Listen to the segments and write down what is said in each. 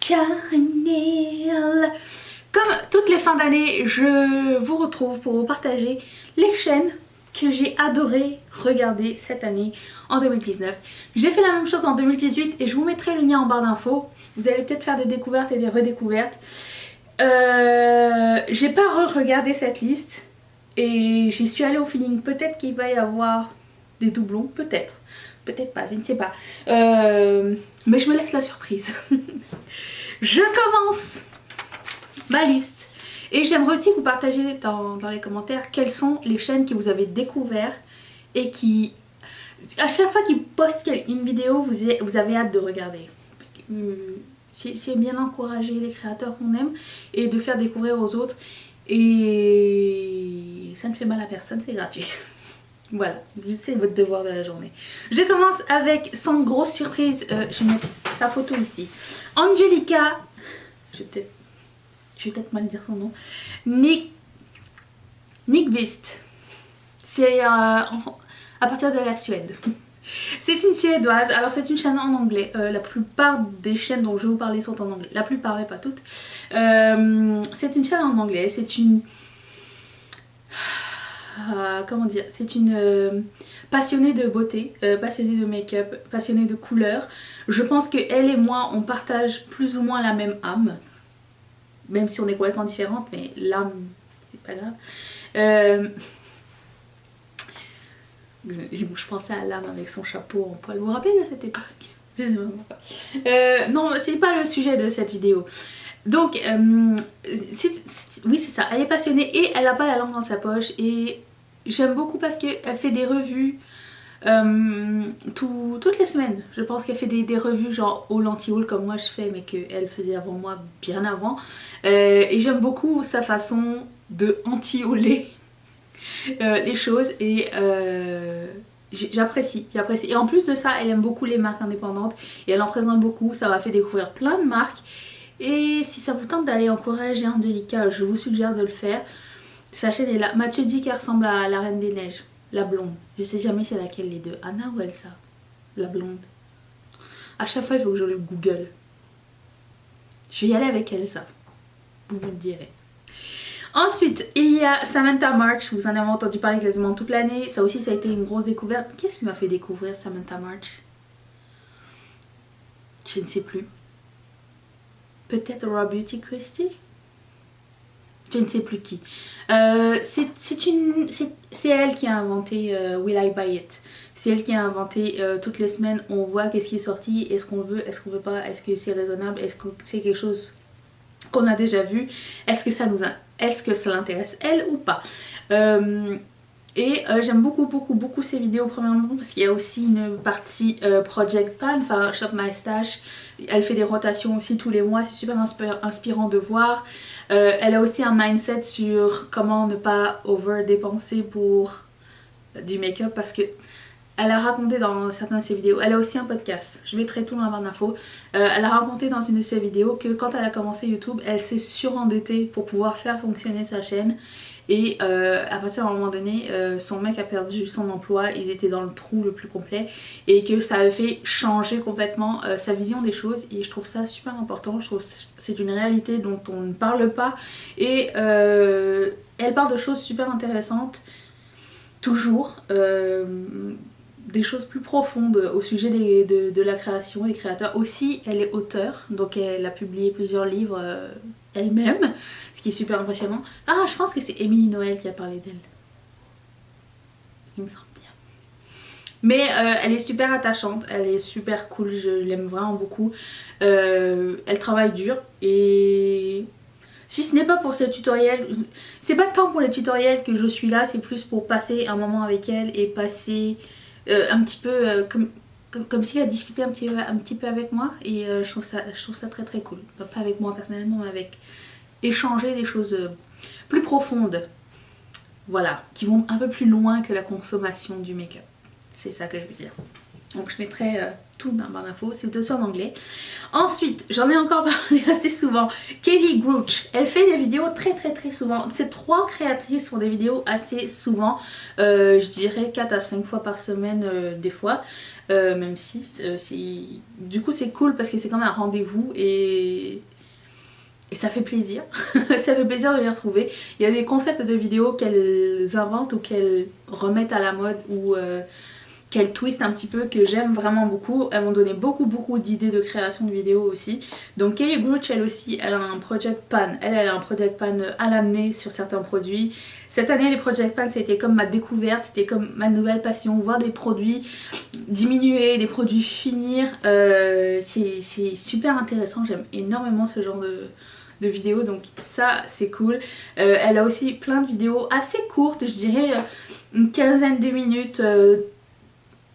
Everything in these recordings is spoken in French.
Chanel. Comme toutes les fins d'année, je vous retrouve pour vous partager les chaînes que j'ai adoré regarder cette année en 2019. J'ai fait la même chose en 2018 et je vous mettrai le lien en barre d'infos. Vous allez peut-être faire des découvertes et des redécouvertes. J'ai pas re-regardé cette liste et j'y suis allée au feeling. Peut-être qu'il va y avoir des doublons, peut-être. Peut-être pas, je ne sais pas. Mais je me laisse la surprise. Je commence ma liste. Et j'aimerais aussi vous partager dans les commentaires quelles sont les chaînes que vous avez découvertes et qui, à chaque fois qu'ils postent une vidéo, vous avez hâte de regarder. Parce que c'est bien d'encourager les créateurs qu'on aime et de faire découvrir aux autres. Et ça ne fait mal à personne, c'est gratuit. Voilà, c'est votre devoir de la journée. Je commence avec, sans grosse surprise, je vais mettre sa photo ici. Angelica, je vais peut-être mal dire son nom. Nyqvist. C'est à partir de la Suède. C'est une Suédoise, alors c'est une chaîne en anglais. La plupart des chaînes dont je vais vous parler sont en anglais. La plupart, mais pas toutes. C'est une chaîne en anglais, c'est une... comment dire, c'est une passionnée de beauté, passionnée de make-up, passionnée de couleurs. Je pense que elle et moi on partage plus ou moins la même âme, même si on est complètement différentes, mais l'âme c'est pas grave. Je pensais à l'âme avec son chapeau en poil. Vous vous rappelez de cette époque? Je sais même pas. Non, c'est pas le sujet de cette vidéo. Donc, oui c'est ça, elle est passionnée et elle n'a pas la langue dans sa poche et j'aime beaucoup parce qu'elle fait des revues toutes les semaines. Je pense qu'elle fait des revues genre haul anti-haul comme moi je fais mais qu'elle faisait avant moi bien avant. Et j'aime beaucoup sa façon de anti-hauler les choses et j'apprécie. Et en plus de ça, elle aime beaucoup les marques indépendantes et elle en présente beaucoup, ça m'a fait découvrir plein de marques. Et si ça vous tente d'aller encourager Angelica, je vous suggère de le faire. Sa chaîne est là. Mathieu dit qu'elle ressemble à la Reine des Neiges, la blonde. Je sais jamais c'est laquelle les deux, Anna ou Elsa, la blonde. À chaque fois il faut que je le google. Je vais y aller avec Elsa, vous me le direz. Ensuite, il y a Samantha March, vous en avez entendu parler quasiment toute l'année. Ça aussi, ça a été une grosse découverte. Qu'est-ce qui m'a fait découvrir Samantha March? Je ne sais plus. Peut-être Raw Beauty Christie? Je ne sais plus qui. C'est elle qui a inventé Will I Buy It. C'est elle qui a inventé toutes les semaines, on voit qu'est-ce qui est sorti, est-ce qu'on veut, est-ce qu'on veut pas, est-ce que c'est raisonnable, est-ce que c'est quelque chose qu'on a déjà vu, est-ce que ça l'intéresse elle ou pas. J'aime beaucoup ces vidéos premièrement parce qu'il y a aussi une partie Project Pan, enfin Shop My Stash. Elle fait des rotations aussi tous les mois, c'est super inspirant de voir. Elle a aussi un mindset sur comment ne pas over dépenser pour du make-up parce que elle a raconté dans certaines de ses vidéos, elle a aussi un podcast, je mettrai tout dans la barre d'infos. Elle a raconté dans une de ses vidéos que quand elle a commencé YouTube, elle s'est surendettée pour pouvoir faire fonctionner sa chaîne. Et à partir d'un moment donné, son mec a perdu son emploi, il était dans le trou le plus complet. Et que ça avait fait changer complètement sa vision des choses. Et je trouve ça super important, je trouve que c'est une réalité dont on ne parle pas. Et elle parle de choses super intéressantes, toujours. Des choses plus profondes au sujet de la création, des créateurs. Aussi, elle est auteure, donc elle a publié plusieurs livres elle-même, ce qui est super impressionnant. Ah, je pense que c'est Émilie Noël qui a parlé d'elle. Il me semble bien. Mais elle est super attachante, elle est super cool, je l'aime vraiment beaucoup. Elle travaille dur et... Si ce n'est pas pour ces tutoriels, c'est pas tant pour les tutoriels que je suis là, c'est plus pour passer un moment avec elle et passer... un petit peu comme si elle discutait un petit peu avec moi et je trouve ça très cool. Pas avec moi personnellement mais avec échanger des choses plus profondes, voilà, qui vont un peu plus loin que la consommation du make-up. C'est ça que je veux dire. Donc je mettrai tout dans barre d'infos, c'est aussi en anglais. Ensuite, j'en ai encore parlé assez souvent, Kelly Grouch, elle fait des vidéos très souvent. Ces 3 créatrices font des vidéos assez souvent, je dirais 4 à 5 fois par semaine des fois, même si du coup c'est cool parce que c'est comme un rendez-vous et ça fait plaisir, ça fait plaisir de les retrouver. Il y a des concepts de vidéos qu'elles inventent ou qu'elles remettent à la mode ou qu'elles twistent un petit peu que j'aime vraiment beaucoup. Elles m'ont donné beaucoup d'idées de création de vidéos aussi. Donc Kelly Grouch, elle aussi, elle a un Project Pan. Elle a un Project Pan à l'amener sur certains produits. Cette année, les Project Pan, c'était comme ma découverte, c'était comme ma nouvelle passion. Voir des produits diminuer, des produits finir, c'est super intéressant. J'aime énormément ce genre de vidéos, donc ça c'est cool. Elle a aussi plein de vidéos assez courtes, je dirais une quinzaine de minutes,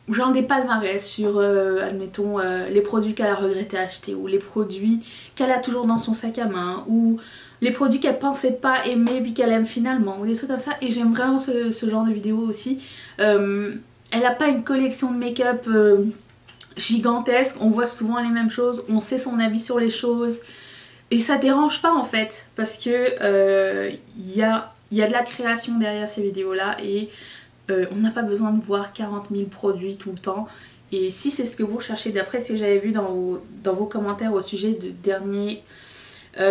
genre des palmarès sur, admettons, les produits qu'elle a regretté acheter, ou les produits qu'elle a toujours dans son sac à main, ou les produits qu'elle pensait pas aimer puis qu'elle aime finalement, ou des trucs comme ça. Et j'aime vraiment ce genre de vidéos aussi. Elle n'a pas une collection de make-up gigantesque, on voit souvent les mêmes choses, on sait son avis sur les choses. Et ça dérange pas en fait, parce que y a de la création derrière ces vidéos-là et on n'a pas besoin de voir 40 000 produits tout le temps. Et si c'est ce que vous recherchez, d'après ce que j'avais vu dans vos commentaires au sujet du dernier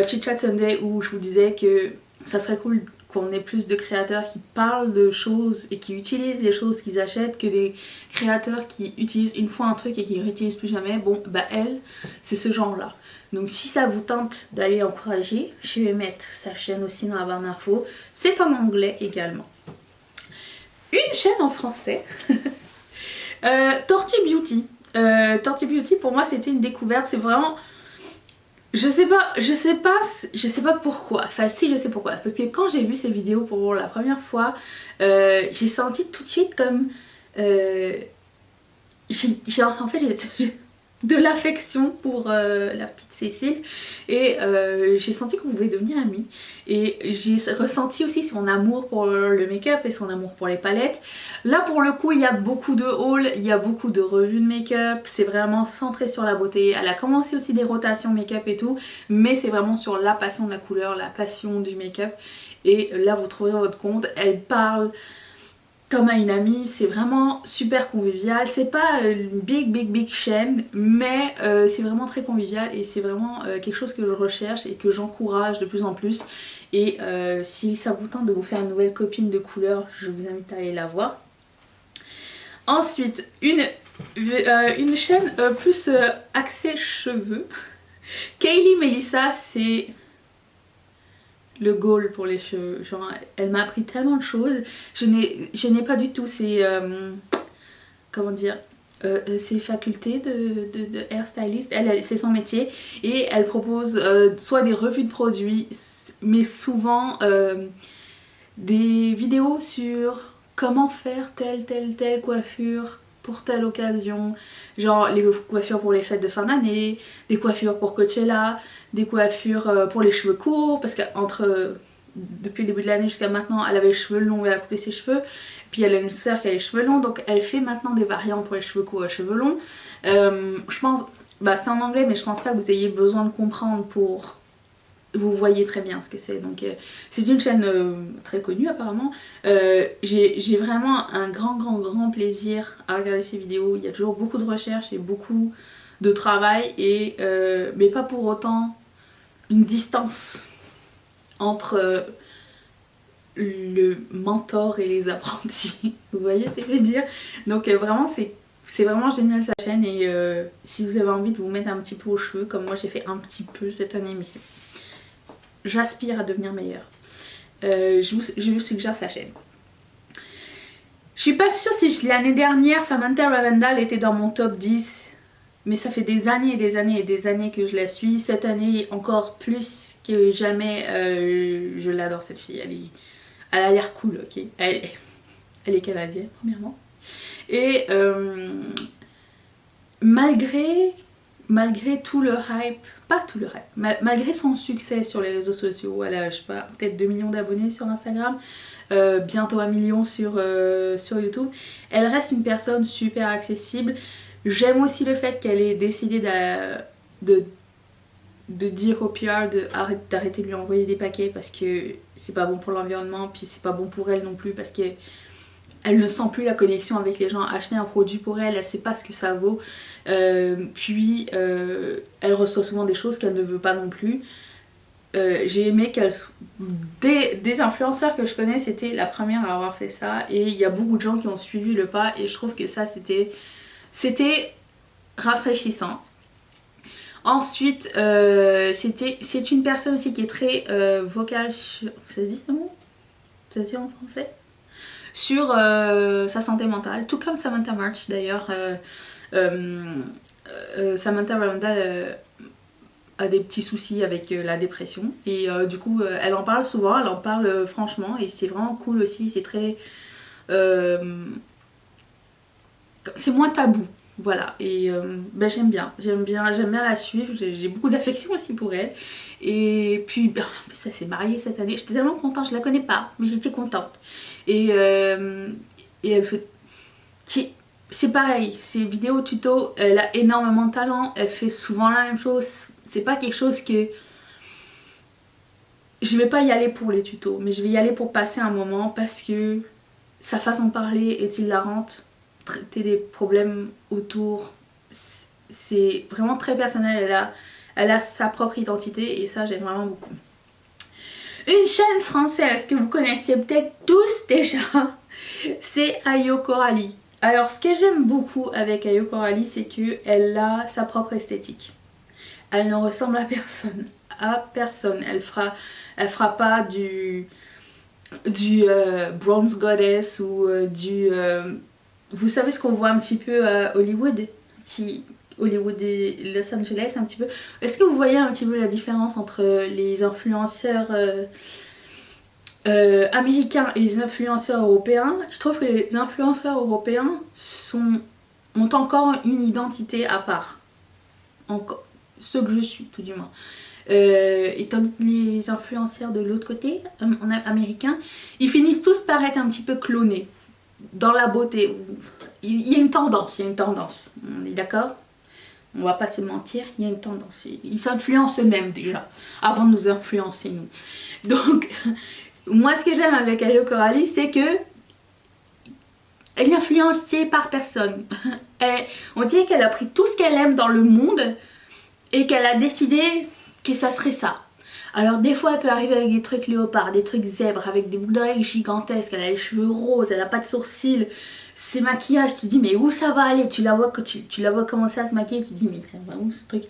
Chit Chat Sunday où je vous disais que ça serait cool qu'on ait plus de créateurs qui parlent de choses et qui utilisent les choses qu'ils achètent que des créateurs qui utilisent une fois un truc et qui ne réutilisent plus jamais. Bon, bah elle, c'est ce genre-là. Donc si ça vous tente d'aller encourager, je vais mettre sa chaîne aussi dans la barre d'infos. C'est en anglais également. Une chaîne en français, Tortue Beauty. Tortue Beauty pour moi c'était une découverte, c'est vraiment... Je sais pas pourquoi, enfin si je sais pourquoi, parce que quand j'ai vu ces vidéos pour la première fois, j'ai senti tout de suite comme... en fait j'ai de l'affection pour la petite Cécile et j'ai senti qu'on pouvait devenir amis et j'ai ressenti aussi son amour pour le make-up et son amour pour les palettes. Là pour le coup il y a beaucoup de hauls, il y a beaucoup de revues de make-up, c'est vraiment centré sur la beauté. Elle a commencé aussi des rotations make-up et tout, mais c'est vraiment sur la passion de la couleur, la passion du make-up et là vous trouverez votre compte. Elle parle comme à une amie, c'est vraiment super convivial. C'est pas une big chaîne, mais c'est vraiment très convivial et c'est vraiment quelque chose que je recherche et que j'encourage de plus en plus. Et si ça vous tente de vous faire une nouvelle copine de couleur, je vous invite à aller la voir. Ensuite, une chaîne plus axée cheveux. Kaylee Melissa, c'est le goal pour les cheveux, genre elle m'a appris tellement de choses, je n'ai pas du tout ces comment dire ces facultés de hairstylist. C'est son métier et elle propose soit des revues de produits mais souvent des vidéos sur comment faire telle coiffure pour telle occasion, genre les coiffures pour les fêtes de fin d'année, des coiffures pour Coachella, des coiffures pour les cheveux courts, parce que depuis le début de l'année jusqu'à maintenant elle avait les cheveux longs et elle a coupé ses cheveux, puis elle a une soeur qui a les cheveux longs, donc elle fait maintenant des variantes pour les cheveux courts et les cheveux longs. Je pense, bah c'est en anglais mais je pense pas que vous ayez besoin de comprendre pour... Vous voyez très bien ce que c'est, donc c'est une chaîne très connue apparemment. J'ai vraiment un grand plaisir à regarder ces vidéos. Il y a toujours beaucoup de recherches et beaucoup de travail, et, mais pas pour autant une distance entre le mentor et les apprentis. Vous voyez ce que je veux dire? Donc vraiment c'est vraiment génial sa chaîne, et si vous avez envie de vous mettre un petit peu aux cheveux, comme moi j'ai fait un petit peu cette année, mais j'aspire à devenir meilleure. Je vous suggère sa chaîne. Je suis pas sûre si l'année dernière Samantha Ravendal était dans mon top 10, mais ça fait des années que je la suis. Cette année encore plus que jamais, je l'adore cette fille. Elle a l'air cool, ok. Elle est canadienne premièrement. Et malgré tout le hype, pas tout le hype, malgré son succès sur les réseaux sociaux, elle a, je sais pas, peut-être 2 millions d'abonnés sur Instagram, bientôt 1 million sur YouTube, elle reste une personne super accessible. J'aime aussi le fait qu'elle ait décidé de, de dire au PR d'arrêter de lui envoyer des paquets parce que c'est pas bon pour l'environnement, puis c'est pas bon pour elle non plus parce que elle ne sent plus la connexion avec les gens. Acheter un produit pour elle, elle sait pas ce que ça vaut. Puis elle reçoit souvent des choses qu'elle ne veut pas non plus. J'ai aimé qu'elle des influenceurs que je connais, c'était la première à avoir fait ça, et il y a beaucoup de gens qui ont suivi le pas, et je trouve que ça c'était rafraîchissant. Ensuite, c'est une personne aussi qui est très vocale sur... Ça se dit comment? Ça se dit en français? Sur sa santé mentale, tout comme Samantha March d'ailleurs. Samantha Randall a des petits soucis avec la dépression, et du coup elle en parle souvent, elle en parle franchement, et c'est vraiment cool aussi, c'est très... c'est moins tabou. Voilà, et ben j'aime bien la suivre, j'ai beaucoup d'affection aussi pour elle. Et puis, ben, en plus, elle s'est mariée cette année, j'étais tellement contente, je la connais pas, mais j'étais contente. Et elle fait... C'est pareil, ses vidéos tuto, elle a énormément de talent, elle fait souvent la même chose. C'est pas quelque chose que... Je vais pas y aller pour les tutos, mais je vais y aller pour passer un moment parce que sa façon de parler est hilarante. Traiter des problèmes autour, c'est vraiment très personnel, elle a sa propre identité, et ça j'aime vraiment beaucoup. Une chaîne française que vous connaissez peut-être tous déjà, c'est Ayo Coralie. Alors ce que j'aime beaucoup avec Ayo Coralie, c'est qu'elle a sa propre esthétique. Elle ne ressemble à personne. À personne. Elle fera pas du Bronze Goddess ou vous savez ce qu'on voit un petit peu à Hollywood, Hollywood et Los Angeles un petit peu. Est-ce que vous voyez un petit peu la différence entre les influenceurs américains et les influenceurs européens? Je trouve que les influenceurs européens ont encore une identité à part. Encore, ceux que je suis tout du moins. Étant les influenceurs de l'autre côté, américains, ils finissent tous par être un petit peu clonés. Dans la beauté, il y a une tendance, on est d'accord? On va pas se mentir, il y a une tendance. Ils s'influencent eux-mêmes déjà, avant de nous influencer nous. Donc, moi ce que j'aime avec Ayo Coralie, c'est que elle est influencée par personne. On dirait qu'elle a pris tout ce qu'elle aime dans le monde et qu'elle a décidé que ça serait ça. Alors des fois elle peut arriver avec des trucs léopards, des trucs zèbres, avec des boucles d'oreilles gigantesques, elle a les cheveux roses, elle a pas de sourcils, ses maquillages, tu te dis mais où ça va aller? Tu la vois commencer à se maquiller, tu te dis mais ça va où ce truc?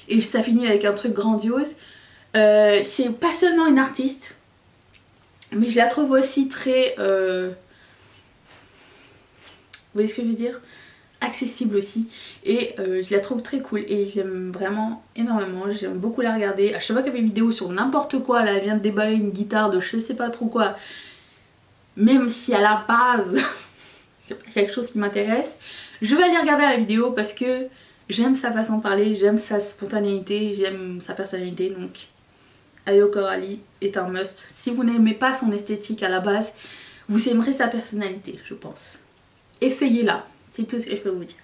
Et ça finit avec un truc grandiose. C'est pas seulement une artiste, mais je la trouve aussi très... vous voyez ce que je veux dire? Accessible aussi, et je la trouve très cool et je l'aime vraiment énormément. J'aime beaucoup la regarder. À chaque fois qu'elle fait une vidéo sur n'importe quoi, là, elle vient de déballer une guitare de je sais pas trop quoi, même si à la base c'est pas quelque chose qui m'intéresse, je vais aller regarder la vidéo parce que j'aime sa façon de parler, j'aime sa spontanéité, j'aime sa personnalité. Donc Ayo Coralie est un must. Si vous n'aimez pas son esthétique à la base, vous aimerez sa personnalité, je pense. Essayez-la. C'est tout ce que je peux vous dire.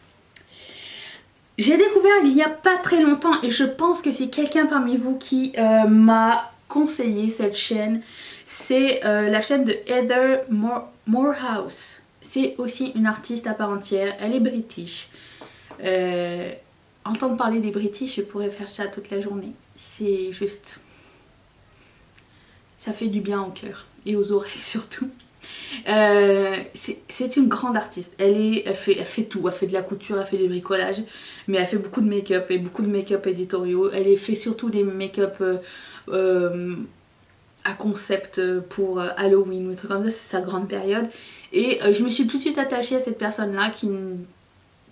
J'ai découvert il n'y a pas très longtemps, et je pense que c'est quelqu'un parmi vous qui m'a conseillé cette chaîne. C'est la chaîne de Heather Morehouse. C'est aussi une artiste à part entière. Elle est british. Entendre parler des British, je pourrais faire ça toute la journée. C'est juste... ça fait du bien au cœur et aux oreilles surtout. C'est une grande artiste. Elle fait tout. Elle fait de la couture, elle fait des bricolages, mais elle fait beaucoup de make-up et beaucoup de make-up éditoriaux. Elle fait surtout des make-up à concept pour Halloween ou des trucs comme ça. C'est sa grande période. Et je me suis tout de suite attachée à cette personne-là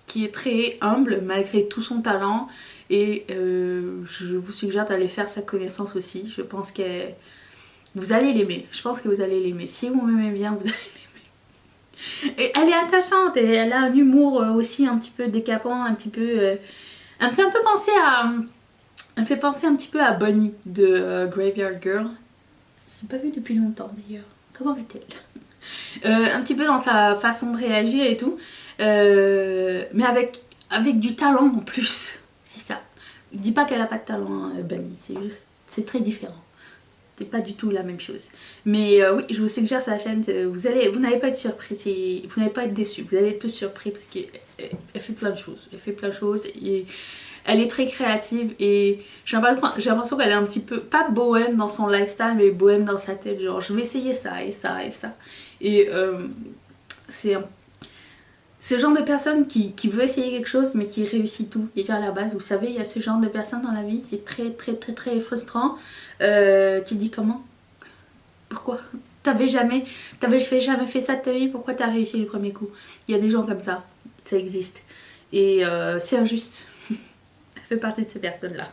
qui est très humble malgré tout son talent. Et je vous suggère d'aller faire sa connaissance aussi. Je pense que vous allez l'aimer. Je pense que vous allez l'aimer. Si vous m'aimez bien, vous allez l'aimer. Et elle est attachante et elle a un humour aussi un petit peu décapant, un petit peu... elle me fait un peu penser à... Elle me fait penser un petit peu à Bunny de Graveyard Girl. Je l'ai pas vue depuis longtemps d'ailleurs. Comment va-t-elle? Un petit peu dans sa façon de réagir et tout. Mais avec avec du talent en plus. C'est ça. Je dis pas qu'elle a pas de talent, hein, Bunny, c'est juste, c'est très différent. C'est pas du tout la même chose. Mais oui, je vous suggère sa chaîne, vous n'allez pas être surpris, vous n'allez pas être déçus, vous allez être peu surpris parce qu'elle fait plein de choses. Elle fait plein de choses et elle est très créative et j'ai l'impression qu'elle est un petit peu, pas bohème dans son lifestyle, mais bohème dans sa tête. Genre, je vais essayer ça et ça et ça. Et c'est le genre de personne qui veut essayer quelque chose mais qui réussit tout. Déjà à la base, vous savez, il y a ce genre de personne dans la vie, c'est très très très très frustrant. Tu dis comment? Pourquoi? T'avais jamais fait ça de ta vie, pourquoi t'as réussi le premier coup? Il y a des gens comme ça existe. Et c'est injuste. Elle fait partie de ces personnes-là.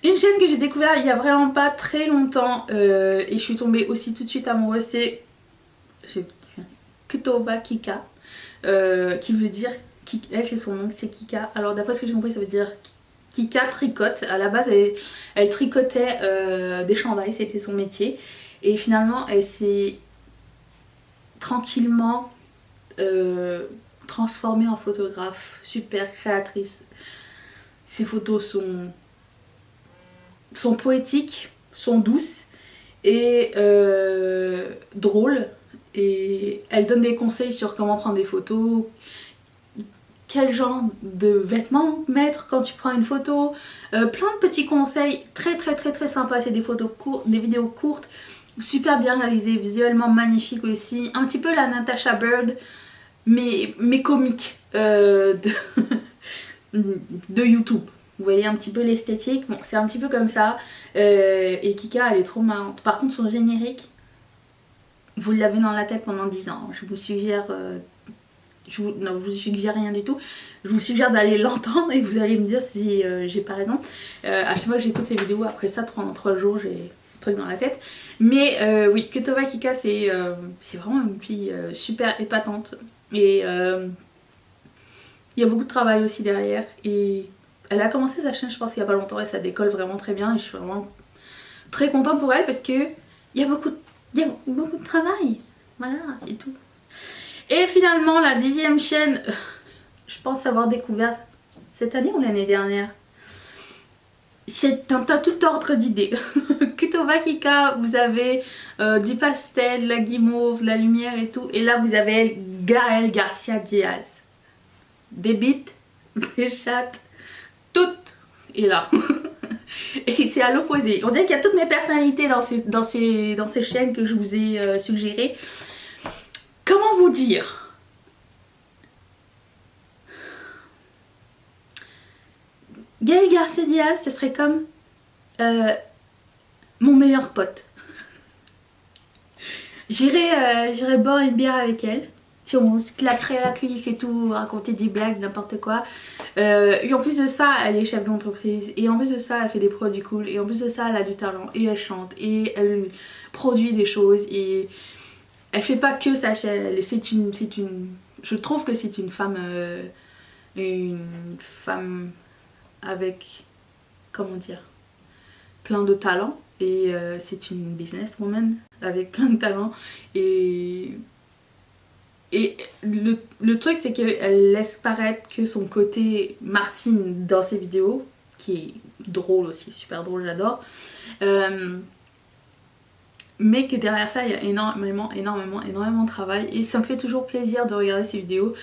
Une chaîne que j'ai découvert il y a vraiment pas très longtemps et je suis tombée aussi tout de suite amoureuse, c'est Kutova Kika, qui veut dire, elle c'est son nom, c'est Kika. Alors d'après ce que j'ai compris, ça veut dire Kika tricote. À la base elle tricotait des chandails, c'était son métier. Et finalement elle s'est tranquillement transformée en photographe, super créatrice. Ses photos sont poétiques, sont douces et drôles. Et elle donne des conseils sur comment prendre des photos, quel genre de vêtements mettre quand tu prends une photo, plein de petits conseils très très très très sympas. C'est des photos courtes, des vidéos courtes, super bien réalisées, visuellement magnifiques aussi. Un petit peu la Natasha Bird, mais comique de YouTube. Vous voyez un petit peu l'esthétique, bon c'est un petit peu comme ça. Et Kika elle est trop marrante. Par contre son générique, vous l'avez dans la tête pendant 10 ans. Je vous suggère, non, je vous suggère rien du tout. Je vous suggère d'aller l'entendre et vous allez me dire si j'ai pas raison. À chaque fois que j'écoute ces vidéos, après ça, pendant 3 jours, j'ai un truc dans la tête. Mais oui, Kutova Kika, c'est vraiment une fille super épatante. Et il y a beaucoup de travail aussi derrière. Et elle a commencé sa chaîne, je pense, il y a pas longtemps et ça décolle vraiment très bien. Et je suis vraiment très contente pour elle parce que il y a beaucoup de travail, voilà, c'est tout. Et finalement, la 10e chaîne, je pense avoir découvert cette année ou l'année dernière. C'est un tout ordre d'idées. Kutova Kika, vous avez du pastel, la guimauve, la lumière et tout. Et là, vous avez Gaël Garcia Diaz. Des bites, des chattes, toutes. Et là. Et c'est à l'opposé. On dirait qu'il y a toutes mes personnalités dans ces chaînes que je vous ai suggérées. Comment vous dire? Gaël Garcia Diaz, ce serait comme mon meilleur pote. J'irai boire une bière avec elle. Si on se claquerait la cuisse et tout, raconter des blagues, n'importe quoi. Et en plus de ça, elle est chef d'entreprise. Et en plus de ça, elle fait des produits cool. Et en plus de ça, elle a du talent. Et elle chante. Et elle produit des choses. Et elle fait pas que sa chaîne. Je trouve que c'est une femme avec, comment dire, plein de talent. Et c'est une businesswoman avec plein de talent. Et le truc c'est qu'elle laisse paraître que son côté Martine dans ses vidéos, qui est drôle aussi, super drôle, j'adore, mais que derrière ça il y a énormément de travail et ça me fait toujours plaisir de regarder ces vidéos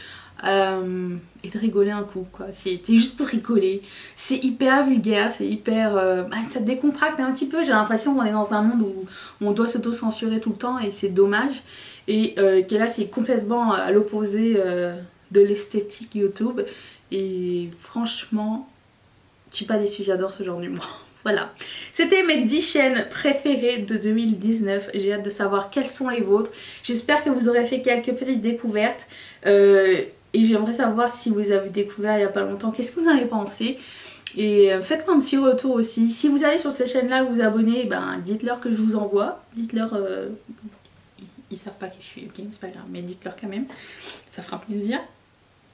et de rigoler un coup quoi. C'est juste pour rigoler, c'est hyper vulgaire, c'est hyper... ça décontracte un petit peu, j'ai l'impression qu'on est dans un monde où on doit s'auto-censurer tout le temps et c'est dommage. Et que là c'est complètement à l'opposé de l'esthétique YouTube. Et franchement, je suis pas déçue, j'adore ce genre d'humour. Voilà, c'était mes 10 chaînes préférées de 2019. J'ai hâte de savoir quelles sont les vôtres. J'espère que vous aurez fait quelques petites découvertes. Et j'aimerais savoir si vous les avez découvertes il y a pas longtemps. Qu'est-ce que vous en avez pensé? Et faites-moi un petit retour aussi. Si vous allez sur ces chaînes-là, vous abonnez, ben, dites-leur que je vous envoie. Dites-leur... Ils savent pas qui je suis, ok, c'est pas grave, mais dites-leur quand même, ça fera plaisir.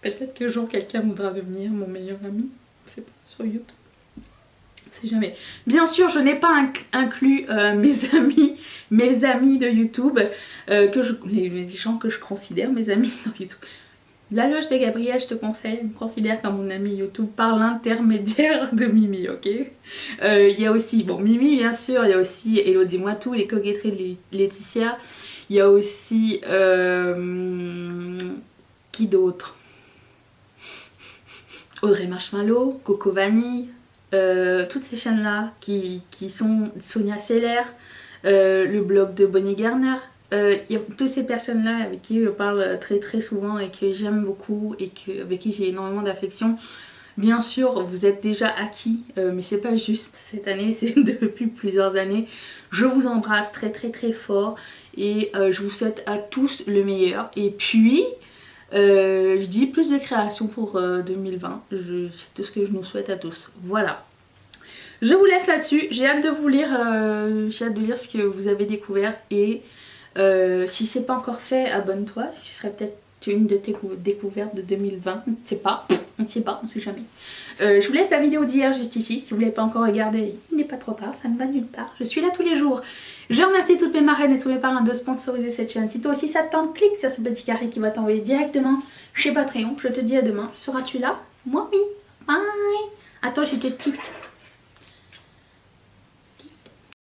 Peut-être qu'un jour quelqu'un voudra devenir mon meilleur ami, c'est pas sur YouTube, on sait jamais. Bien sûr, je n'ai pas inclus mes amis de YouTube, les gens que je considère mes amis dans YouTube. La loge de Gabriel, je te conseille, me considère comme mon ami YouTube par l'intermédiaire de Mimi, ok. Il y a aussi, bon, Mimi bien sûr, il y a aussi Hello dis-moi tout, les coquetteries de Laetitia. Il y a aussi, qui d'autre? Audrey Marshmallow, Coco Vanille, toutes ces chaînes-là qui sont Sonia Seller, le blog de Bonnie Garner. Il y a toutes ces personnes-là avec qui je parle très très souvent et que j'aime beaucoup et avec qui j'ai énormément d'affection. Bien sûr, vous êtes déjà acquis, mais c'est pas juste cette année, c'est depuis plusieurs années. Je vous embrasse très très très fort et je vous souhaite à tous le meilleur. Et puis, je dis plus de création pour 2020. C'est tout ce que je nous souhaite à tous. Voilà. Je vous laisse là-dessus. J'ai hâte de vous lire, j'ai hâte de lire ce que vous avez découvert et si c'est pas encore fait, abonne-toi. Je serai peut-être une de tes découvertes de 2020. On ne sait pas. On ne sait pas, on ne sait jamais. Je vous laisse la vidéo d'hier juste ici. Si vous ne l'avez pas encore regardée, il n'est pas trop tard, ça ne va nulle part. Je suis là tous les jours. Je remercie toutes mes marraines et tous mes parrains de sponsoriser cette chaîne. Si toi aussi ça te tente, clique sur ce petit carré qui va t'envoyer directement chez Patreon. Je te dis à demain. Seras-tu là? Moi oui. Bye. Attends, je te tique.